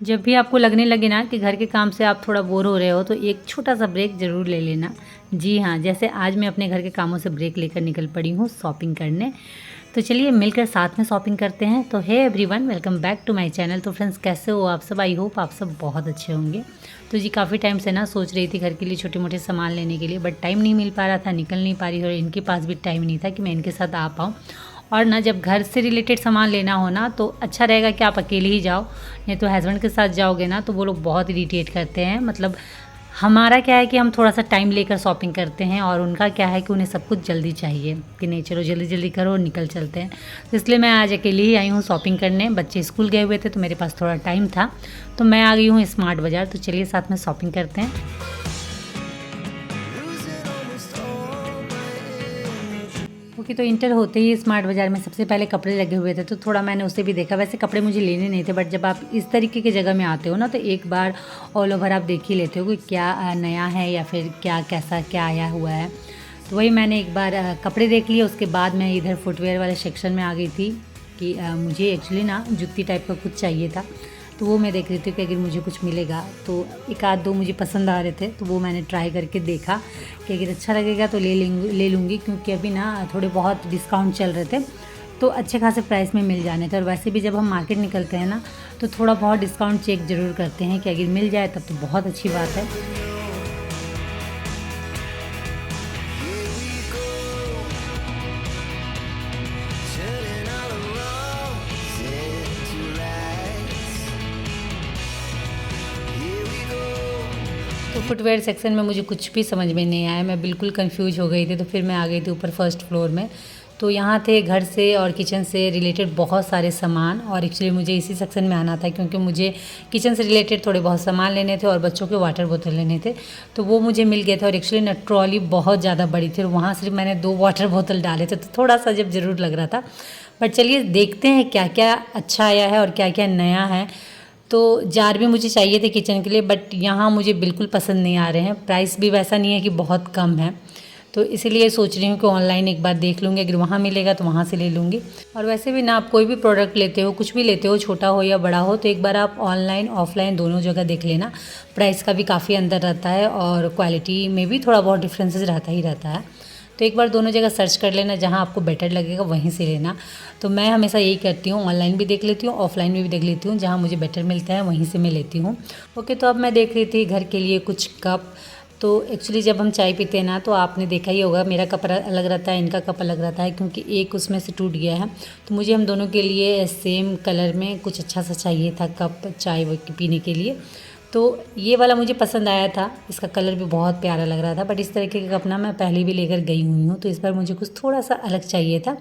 जब भी आपको लगने लगे ना कि घर के काम से आप थोड़ा बोर हो रहे हो तो एक छोटा सा ब्रेक ज़रूर ले लेना। जी हाँ, जैसे आज मैं अपने घर के कामों से ब्रेक लेकर निकल पड़ी हूँ शॉपिंग करने। तो चलिए मिलकर साथ में शॉपिंग करते हैं। तो hey everyone, welcome back to my channel. तो फ्रेंड्स, कैसे हो आप सब? आई होप आप सब बहुत अच्छे होंगे। तो जी काफ़ी टाइम से ना सोच रही थी घर के लिए छोटे मोटे सामान लेने के लिए, बट टाइम नहीं मिल पा रहा था, निकल नहीं पा रही और इनके पास भी टाइम नहीं था कि मैं इनके साथ आ पाऊँ। और ना जब घर से रिलेटेड सामान लेना हो ना तो अच्छा रहेगा कि आप अकेले ही जाओ, नहीं तो हस्बैंड के साथ जाओगे ना तो वो लोग बहुत इरिटेट करते हैं। मतलब हमारा क्या है कि हम थोड़ा सा टाइम लेकर शॉपिंग करते हैं और उनका क्या है कि उन्हें सब कुछ जल्दी चाहिए कि नहीं चलो जल्दी जल्दी करो और निकल चलते हैं। तो इसलिए मैं आज अकेली ही आई हूँ शॉपिंग करने। बच्चे स्कूल गए हुए थे तो मेरे पास थोड़ा टाइम था, तो मैं आ गई हूँ स्मार्ट बाज़ार। तो चलिए साथ में शॉपिंग करते हैं। ओके, तो इंटर होते ही स्मार्ट बाज़ार में सबसे पहले कपड़े लगे हुए थे तो थोड़ा मैंने उसे भी देखा। वैसे कपड़े मुझे लेने नहीं थे, बट जब आप इस तरीके की जगह में आते हो ना तो एक बार ऑल ओवर आप देख ही लेते हो कि क्या नया है या फिर क्या कैसा क्या आया हुआ है। तो वही मैंने एक बार कपड़े देख लिए। उसके बाद मैं इधर फुटवेयर वाले सेक्शन में आ गई थी कि मुझे एक्चुअली ना जुत्ती टाइप का कुछ चाहिए था। तो वो मैं देख रही थी कि अगर मुझे कुछ मिलेगा तो एक आध दो मुझे पसंद आ रहे थे तो वो मैंने ट्राई करके देखा कि अगर अच्छा लगेगा तो ले लूँगी, क्योंकि अभी ना थोड़े बहुत डिस्काउंट चल रहे थे तो अच्छे खासे प्राइस में मिल जाने थे। और वैसे भी जब हम मार्केट निकलते हैं ना तो थोड़ा बहुत डिस्काउंट चेक ज़रूर करते हैं कि अगर मिल जाए तब तो बहुत अच्छी बात है। तो फुटवेयर सेक्शन में मुझे कुछ भी समझ में नहीं आया, मैं बिल्कुल कंफ्यूज हो गई थी। तो फिर मैं आ गई थी ऊपर फर्स्ट फ्लोर में। तो यहाँ थे घर से और किचन से रिलेटेड बहुत सारे सामान, और एक्चुअली मुझे इसी सेक्शन में आना था क्योंकि मुझे किचन से रिलेटेड थोड़े बहुत सामान लेने थे और बच्चों के वाटर बोतल लेने थे। तो वो मुझे मिल गए थे। और एक्चुअली ना ट्रॉली बहुत ज़्यादा बड़ी थी और वहाँ सिर्फ मैंने 2 वाटर बोतल डाले थे, तो थोड़ा सा जब ज़रूर लग रहा था। बट चलिए देखते हैं क्या क्या अच्छा आया है और क्या क्या नया है। तो जार भी मुझे चाहिए थे किचन के लिए, बट यहाँ मुझे बिल्कुल पसंद नहीं आ रहे हैं। प्राइस भी वैसा नहीं है कि बहुत कम है, तो इसीलिए सोच रही हूँ कि ऑनलाइन एक बार देख लूँगी, अगर वहाँ मिलेगा तो वहाँ से ले लूँगी। और वैसे भी ना आप कोई भी प्रोडक्ट लेते हो, कुछ भी लेते हो, छोटा हो या बड़ा हो, तो एक बार आप ऑनलाइन ऑफलाइन दोनों जगह देख लेना। प्राइस का भी काफ़ी अंतर रहता है और क्वालिटी में भी थोड़ा बहुत डिफरेंसेस रहता ही रहता है। तो एक बार दोनों जगह सर्च कर लेना, जहाँ आपको बेटर लगेगा वहीं से लेना। तो मैं हमेशा यही करती हूँ, ऑनलाइन भी देख लेती हूँ, ऑफलाइन भी देख लेती हूँ, जहाँ मुझे बेटर मिलता है वहीं से मैं लेती हूँ। ओके, तो अब मैं देख रही थी घर के लिए कुछ कप। तो एक्चुअली जब हम चाय पीते हैं ना तो आपने देखा ही होगा, मेरा कप अलग रहता है, इनका कप अलग रहता है, क्योंकि एक उसमें से टूट गया है। तो मुझे हम दोनों के लिए सेम कलर में कुछ अच्छा सा चाहिए था कप चाय पीने के लिए। तो ये वाला मुझे पसंद आया था, इसका कलर भी बहुत प्यारा लग रहा था। बट इस तरीके का कप ना मैं पहले भी लेकर गई हुई हूँ, तो इस बार मुझे कुछ थोड़ा सा अलग चाहिए था।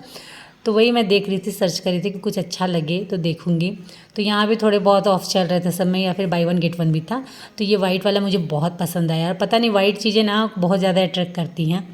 तो वही मैं देख रही थी, सर्च कर रही थी कि कुछ अच्छा लगे तो देखूँगी। तो यहाँ भी थोड़े बहुत ऑफ चल रहे थे सब में, या फिर बाई वन गेट वन भी था। तो ये वाइट वाला मुझे बहुत पसंद आया। पता नहीं वाइट चीज़ें ना बहुत ज़्यादा अट्रैक्ट करती हैं,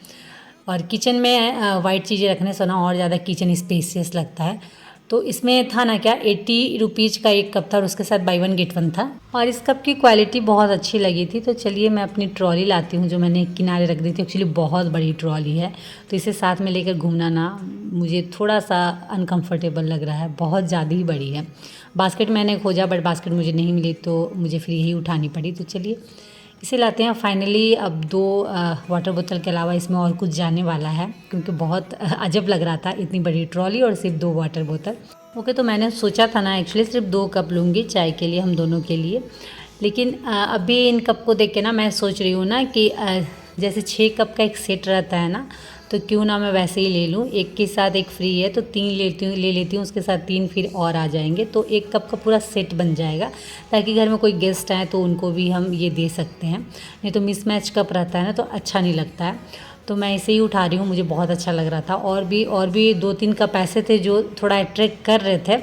और किचन में वाइट चीज़ें रखने से ना और ज़्यादा किचन स्पेसियस लगता है। तो इसमें था ना क्या 80 रुपीज़ का एक कप था और उसके साथ बाई वन गेट वन था, और इस कप की क्वालिटी बहुत अच्छी लगी थी। तो चलिए मैं अपनी ट्रॉली लाती हूँ जो मैंने किनारे रख दी थी। एक्चुअली बहुत बड़ी ट्रॉली है, तो इसे साथ में लेकर घूमना ना मुझे थोड़ा सा अनकंफर्टेबल लग रहा है, बहुत ज़्यादा ही बड़ी है। बास्केट मैंने खोजा बट बास्केट मुझे नहीं मिली, तो मुझे फिर यही उठानी पड़ी। तो चलिए इसे लाते हैं फाइनली। अब 2 वाटर बोतल के अलावा इसमें और कुछ जाने वाला है, क्योंकि बहुत अजब लग रहा था इतनी बड़ी ट्रॉली और सिर्फ 2 वाटर बोतल। ओके, तो मैंने सोचा था ना एक्चुअली सिर्फ 2 कप लूँगी चाय के लिए, हम दोनों के लिए। लेकिन अभी इन कप को देख के ना मैं सोच रही हूँ ना कि जैसे 6 कप का एक सेट रहता है ना, तो क्यों ना मैं वैसे ही ले लूँ। एक के साथ एक फ्री है तो 3 ले लेती हूँ, उसके साथ 3 फिर और आ जाएंगे, तो 1 कप का पूरा सेट बन जाएगा, ताकि घर में कोई गेस्ट आए तो उनको भी हम ये दे सकते हैं। नहीं तो मिसमैच कप रहता है ना तो अच्छा नहीं लगता है। तो मैं इसे ही उठा रही हूँ, मुझे बहुत अच्छा लग रहा था। और भी 2-3 कप ऐसे थे जो थोड़ा अट्रैक्ट कर रहे थे,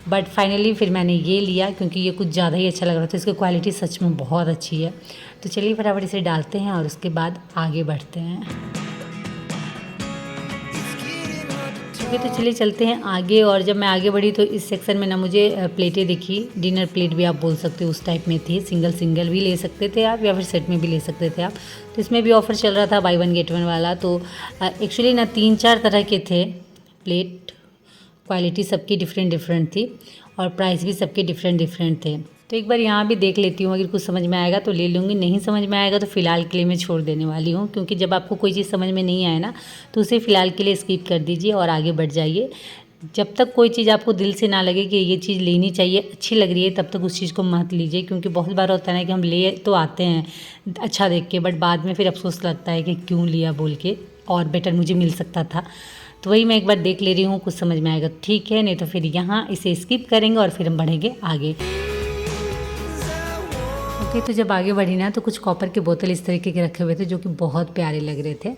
बट फाइनली फिर मैंने ये लिया क्योंकि ये कुछ ज़्यादा ही अच्छा लग रहा था। इसकी क्वालिटी सच में बहुत अच्छी है। तो चलिए फटाफट इसे डालते हैं और उसके बाद आगे बढ़ते हैं। ओके, तो चलिए चलते हैं आगे। और जब मैं आगे बढ़ी तो इस सेक्शन में ना मुझे प्लेटें दिखी, डिनर प्लेट भी आप बोल सकते हो, उस टाइप में थी। सिंगल भी ले सकते थे आप या फिर सेट में भी ले सकते थे आप। तो इसमें भी ऑफ़र चल रहा था बाई वन गेट वन वाला। तो एक्चुअली ना 3-4 तरह के थे प्लेट, क्वालिटी सबकी डिफरेंट थी और प्राइस भी सबके डिफरेंट थे। तो एक बार यहाँ भी देख लेती हूँ, अगर कुछ समझ में आएगा तो ले लूँगी, नहीं समझ में आएगा तो फ़िलहाल के लिए मैं छोड़ देने वाली हूँ। क्योंकि जब आपको कोई चीज़ समझ में नहीं आए ना तो उसे फ़िलहाल के लिए स्किप कर दीजिए और आगे बढ़ जाइए। जब तक कोई चीज़ आपको दिल से ना लगे कि ये चीज़ लेनी चाहिए, अच्छी लग रही है, तब तक उस चीज़ को मत लीजिए। क्योंकि बहुत बार होता है ना कि हम ले तो आते हैं अच्छा देख के, बट बाद में फिर अफसोस लगता है कि क्यों लिया बोल के, और बेटर मुझे मिल सकता था। तो वही मैं एक बार देख ले रही हूँ, कुछ समझ में आएगा तो ठीक है, नहीं तो फिर यहाँ इसे स्किप करेंगे और फिर हम बढ़ेंगे आगे। ओके, तो जब आगे बढ़ी ना तो कुछ कॉपर के बोतल इस तरीके के रखे हुए थे जो कि बहुत प्यारे लग रहे थे।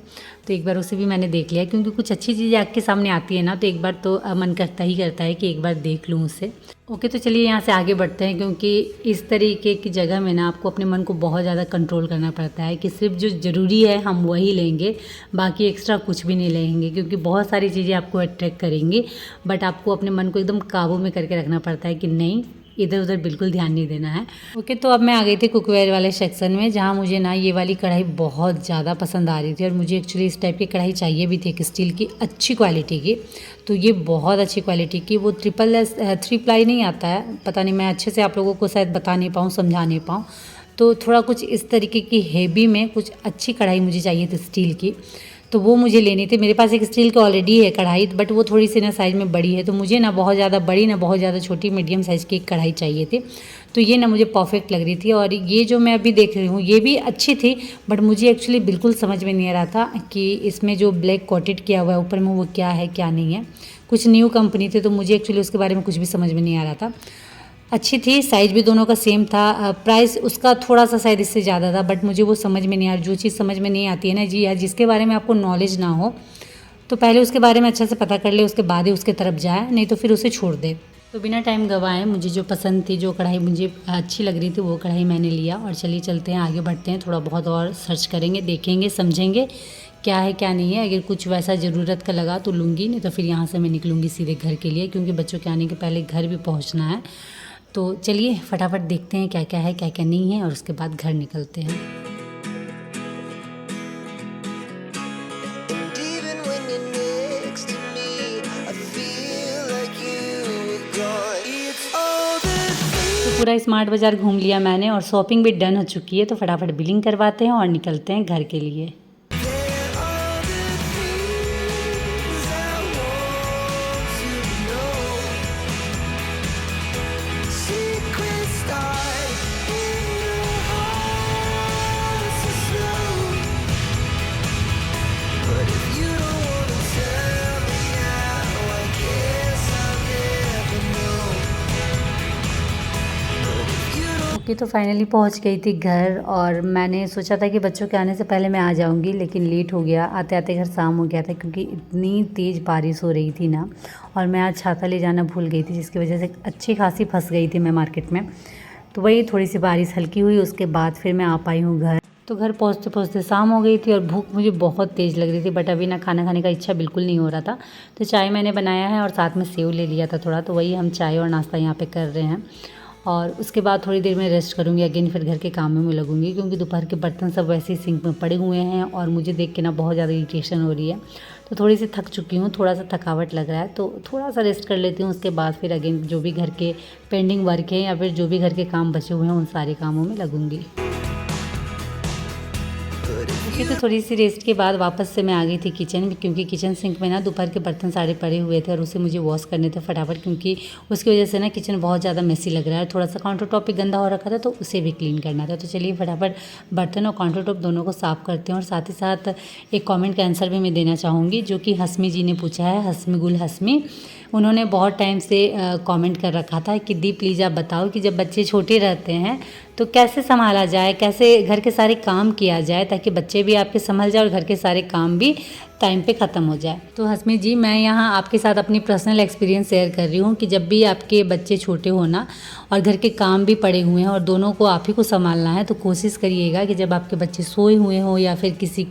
तो एक बार उसे भी मैंने देख लिया, क्योंकि कुछ अच्छी चीज़ें आँख के सामने आती है ना तो एक बार तो मन करता है कि एक बार देख लूँ उसे। ओके, तो चलिए यहाँ से आगे बढ़ते हैं, क्योंकि इस तरीके की जगह में ना आपको अपने मन को बहुत ज़्यादा कंट्रोल करना पड़ता है कि सिर्फ जो ज़रूरी है हम वही लेंगे, बाकी एक्स्ट्रा कुछ भी नहीं लेंगे। क्योंकि बहुत सारी चीज़ें आपको अट्रैक्ट करेंगी, बट आपको अपने मन को एकदम काबू में करके रखना पड़ता है कि नहीं, इधर उधर बिल्कुल ध्यान नहीं देना है। ओके, तो अब मैं आ गई थी कुकवेयर वाले सेक्शन में, जहाँ मुझे ना ये वाली कढ़ाई बहुत ज़्यादा पसंद आ रही थी। और मुझे एक्चुअली इस टाइप की कढ़ाई चाहिए भी थी, एक स्टील की अच्छी क्वालिटी की। तो ये बहुत अच्छी क्वालिटी की, वो 3 प्लाई नहीं आता है, पता नहीं, मैं अच्छे से आप लोगों को शायद बता नहीं पाऊँ, समझा नहीं पाऊँ। तो थोड़ा कुछ इस तरीके की हेवी में कुछ अच्छी कढ़ाई मुझे चाहिए थी स्टील की, तो वो मुझे लेनी थी। मेरे पास एक स्टील की ऑलरेडी है कढ़ाई, बट वो थोड़ी सी ना साइज़ में बड़ी है, तो मुझे ना बहुत ज़्यादा बड़ी ना बहुत ज़्यादा छोटी, मीडियम साइज़ की एक कढ़ाई चाहिए थी। तो ये ना मुझे परफेक्ट लग रही थी। और ये जो मैं अभी देख रही हूँ ये भी अच्छी थी, बट मुझे एक्चुअली बिल्कुल समझ में नहीं आ रहा था कि इसमें जो ब्लैक कोटेड किया हुआ है ऊपर में वो क्या है क्या नहीं है। कुछ न्यू कंपनी थी तो मुझे एक्चुअली उसके बारे में कुछ भी समझ में नहीं आ रहा था। अच्छी थी, साइज़ भी दोनों का सेम था, प्राइस उसका थोड़ा सा शायद इससे ज़्यादा था, बट मुझे वो समझ में नहीं आ रहा। जो चीज़ समझ में नहीं आती है ना जी यार, जिसके बारे में आपको नॉलेज ना हो तो पहले उसके बारे में अच्छे से पता कर ले, उसके बाद ही उसके तरफ जाए, नहीं तो फिर उसे छोड़ दे। तो बिना टाइम गवाए मुझे जो पसंद थी, जो कढ़ाई मुझे अच्छी लग रही थी, वो कढ़ाई मैंने लिया। और चलिए चलते हैं आगे बढ़ते हैं, थोड़ा बहुत और सर्च करेंगे, देखेंगे, समझेंगे क्या है क्या नहीं है। अगर कुछ वैसा ज़रूरत का लगा तो लूँगी, नहीं तो फिर यहाँ से मैं निकलूँगी सीधे घर के लिए, क्योंकि बच्चों के आने के पहले घर भी पहुँचना है। तो चलिए फटाफट देखते हैं क्या क्या है क्या क्या नहीं है, और उसके बाद घर निकलते हैं। तो पूरा स्मार्ट बाज़ार घूम लिया मैंने और शॉपिंग भी डन हो चुकी है, तो फटाफट बिलिंग करवाते हैं और निकलते हैं घर के लिए। ओके, तो फाइनली पहुंच गई थी घर, और मैंने सोचा था कि बच्चों के आने से पहले मैं आ जाऊंगी, लेकिन लेट हो गया। आते आते घर शाम हो गया था, क्योंकि इतनी तेज़ बारिश हो रही थी ना, और मैं आज छाता ले जाना भूल गई थी, जिसकी वजह से अच्छी खासी फंस गई थी मैं मार्केट में। तो वही थोड़ी सी बारिश हल्की हुई, उसके बाद फिर मैं आ पाई हूँ घर। तो घर पहुँचते पहुँचते शाम हो गई थी और भूख मुझे बहुत तेज़ लग रही थी, बट अभी ना खाना खाने का इच्छा बिल्कुल नहीं हो रहा था। तो चाय मैंने बनाया है और साथ में सेव ले लिया था थोड़ा, तो वही हम चाय और नाश्ता यहाँ पे कर रहे हैं। और उसके बाद थोड़ी देर में रेस्ट करूँगी, अगेन फिर घर के कामों में लगूंगी, क्योंकि दोपहर के बर्तन सब वैसे ही सिंक में पड़े हुए हैं और मुझे देख के ना बहुत ज़्यादा इरिटेशन हो रही है। तो थोड़ी सी थक चुकी हूँ, थोड़ा सा थकावट लग रहा है, तो थोड़ा सा रेस्ट कर लेती हूँ। उसके बाद फिर अगेन जो भी घर के पेंडिंग वर्क है या फिर जो भी घर के काम बचे हुए हैं उन सारे कामों में लगूंगी। ओके, तो थोड़ी सी रेस्ट के बाद वापस से मैं आ गई थी किचन में, क्योंकि किचन सिंक में ना दोपहर के बर्तन सारे पड़े हुए थे और उसे मुझे वॉश करने थे फटाफट, क्योंकि उसकी वजह से ना किचन बहुत ज़्यादा मेसी लग रहा है। थोड़ा सा काउंटर टॉप भी गंदा हो रखा था, तो उसे भी क्लीन करना था। तो चलिए फटाफट बर्तन और काउंटर टॉप दोनों को साफ़ करते हैं। और साथ ही साथ एक कॉमेंट का आंसर भी मैं देना चाहूँगी, जो कि हसमी जी ने पूछा है, हसमी गुल हसमी। उन्होंने बहुत टाइम से कमेंट कर रखा था कि दी प्लीज़ आप बताओ कि जब बच्चे छोटे रहते हैं तो कैसे संभाला जाए, कैसे घर के सारे काम किया जाए, ताकि बच्चे भी आपके संभल जाए और घर के सारे काम भी टाइम पे ख़त्म हो जाए। तो हसमी जी, मैं यहाँ आपके साथ अपनी पर्सनल एक्सपीरियंस शेयर कर रही हूँ कि जब भी आपके बच्चे छोटे हो ना और घर के काम भी पड़े हुए हैं और दोनों को आप ही को संभालना है, तो कोशिश करिएगा कि जब आपके बच्चे सोए हुए हों या फिर किसी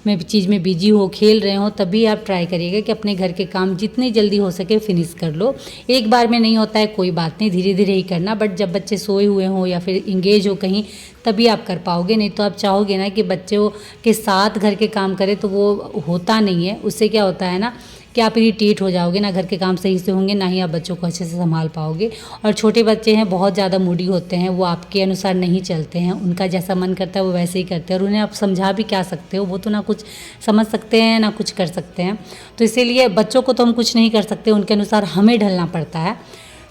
में चीज़ में बिजी हो, खेल रहे हो, तभी आप ट्राई करिएगा कि अपने घर के काम जितनी जल्दी हो सके फिनिश कर लो। एक बार में नहीं होता है, कोई बात नहीं, धीरे धीरे ही करना, बट जब बच्चे सोए हुए हों या फिर इंगेज हो कहीं, तभी आप कर पाओगे। नहीं तो आप चाहोगे ना कि बच्चों के साथ घर के काम करें, तो वो होता नहीं है। उससे क्या होता है ना कि आप इरिटेट हो जाओगे, ना घर के काम सही से होंगे, ना ही आप बच्चों को अच्छे से संभाल पाओगे। और छोटे बच्चे हैं, बहुत ज़्यादा मूडी होते हैं, वो आपके अनुसार नहीं चलते हैं, उनका जैसा मन करता है वो वैसे ही करते हैं, और उन्हें आप समझा भी क्या सकते हो, वो तो ना कुछ समझ सकते हैं ना कुछ कर सकते हैं। तो इसीलिए बच्चों को तो हम कुछ नहीं कर सकते, उनके अनुसार हमें ढलना पड़ता है।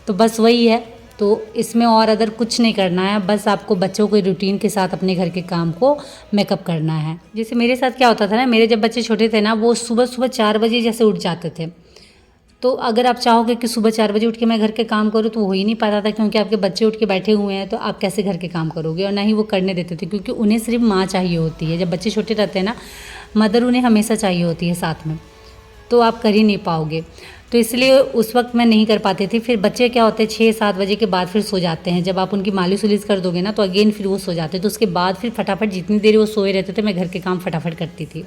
तो बस वही है, तो इसमें और अदर कुछ नहीं करना है, बस आपको बच्चों के रूटीन के साथ अपने घर के काम को मेकअप करना है। जैसे मेरे साथ क्या होता था ना, मेरे जब बच्चे छोटे थे ना, वो सुबह सुबह 4 बजे जैसे उठ जाते थे। तो अगर आप चाहोगे कि सुबह 4 बजे उठ के मैं घर के काम करूँ, तो वो हो ही नहीं पाता था, क्योंकि आपके बच्चे उठ के बैठे हुए हैं, तो आप कैसे घर के काम करोगे। और ना ही वो करने देते थे, क्योंकि उन्हें सिर्फ माँ चाहिए होती है। जब बच्चे छोटे रहते हैं ना, मदर उन्हें हमेशा चाहिए होती है साथ में, तो आप कर ही नहीं पाओगे। तो इसलिए उस वक्त मैं नहीं कर पाती थी। फिर बच्चे क्या होते हैं, 6-7 बजे के बाद फिर सो जाते हैं। जब आप उनकी मालिश उलिश कर दोगे ना, तो अगेन फिर वो सो जाते हैं। तो उसके बाद फिर फटाफट जितनी देर वो सोए रहते थे, मैं घर के काम फटाफट करती थी।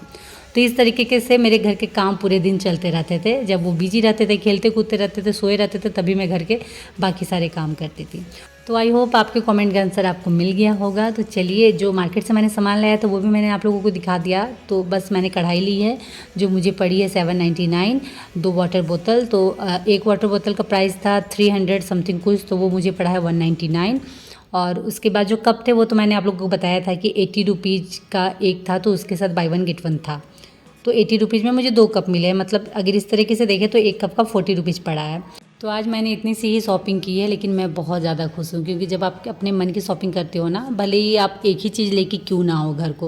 तो इस तरीके से मेरे घर के काम पूरे दिन चलते रहते थे। जब वो बिजी रहते थे, खेलते कूदते रहते थे, सोए रहते थे, तभी मैं घर के बाकी सारे काम करती थी। तो आई होप आपके कमेंट का आंसर आपको मिल गया होगा। तो चलिए, जो मार्केट से मैंने सामान लाया था वो भी मैंने आप लोगों को दिखा दिया। तो बस मैंने कढ़ाई ली है, जो मुझे पड़ी है 799, 2 वाटर बोतल। तो एक वाटर बोतल का प्राइस था 300 समथिंग कुछ, तो वो मुझे पड़ा है 199। और उसके बाद जो कप थे वो तो मैंने आप लोगों को बताया था कि 80 रुपीज़ का एक था, तो उसके साथ बाई वन गेट वन था। तो 80 रुपीज़ में मुझे 2 कप मिले हैं। मतलब अगर इस तरीके से देखें तो एक कप का 40 रुपीज़ पड़ा है। तो आज मैंने इतनी सी ही शॉपिंग की है, लेकिन मैं बहुत ज़्यादा खुश हूँ, क्योंकि जब आप अपने मन की शॉपिंग करते हो ना, भले ही आप एक ही चीज़ लेके क्यों ना हो घर को,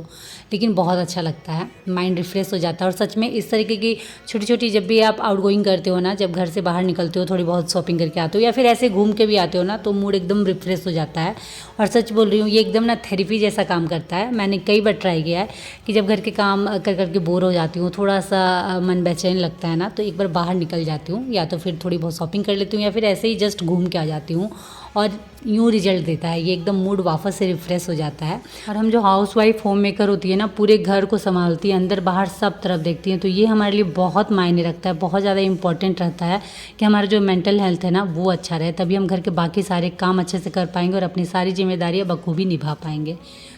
लेकिन बहुत अच्छा लगता है, माइंड रिफ्रेश हो जाता है। और सच में इस तरीके की छोटी छोटी, जब भी आप आउट गोइंग करते हो ना, जब घर से बाहर निकलते हो, थोड़ी बहुत शॉपिंग करके आते हो, या फिर ऐसे घूम के भी आते हो ना, तो मूड एकदम रिफ्रेश हो जाता है। और सच बोल रही हूँ, ये एकदम ना थेरेपी जैसा काम करता है। मैंने कई बार ट्राई किया है कि जब घर के काम कर करके बोर हो जाती हूँ, थोड़ा सा मन बेचैन लगता है ना, तो एक बार बाहर निकल जाती हूँ, या तो फिर थोड़ी बहुत शॉपिंग कर लेती हूँ, या फिर ऐसे ही जस्ट घूम के आ जाती हूँ, और यूँ रिजल्ट देता है ये, एकदम मूड वापस से रिफ्रेश हो जाता है। और हम जो हाउस वाइफ होम मेकर होती है ना, पूरे घर को संभालती है, अंदर बाहर सब तरफ देखती हैं, तो ये हमारे लिए बहुत मायने रखता है, बहुत ज़्यादा इंपॉर्टेंट रहता है कि हमारा जो मेंटल हेल्थ है ना, वो अच्छा रहे, तभी हम घर के बाकी सारे काम अच्छे से कर पाएंगे और अपनी सारी जिम्मेदारियाँ बखूबी निभा पाएंगे।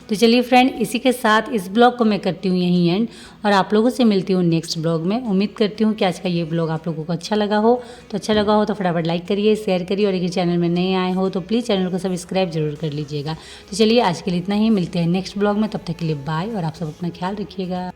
तो चलिए फ्रेंड, इसी के साथ इस ब्लॉग को मैं करती हूँ यहीं एंड, और आप लोगों से मिलती हूँ नेक्स्ट ब्लॉग में। उम्मीद करती हूँ कि आज का ये ब्लॉग आप लोगों को अच्छा लगा हो। तो अच्छा लगा हो तो फटाफट लाइक करिए, शेयर करिए, और अगर चैनल में नए आए हो तो प्लीज़ चैनल को सब्सक्राइब जरूर कर लीजिएगा। तो चलिए, आज के लिए इतना ही, मिलते हैं नेक्स्ट ब्लॉग में। तब तक के लिए बाय, और आप सब अपना ख्याल रखिएगा।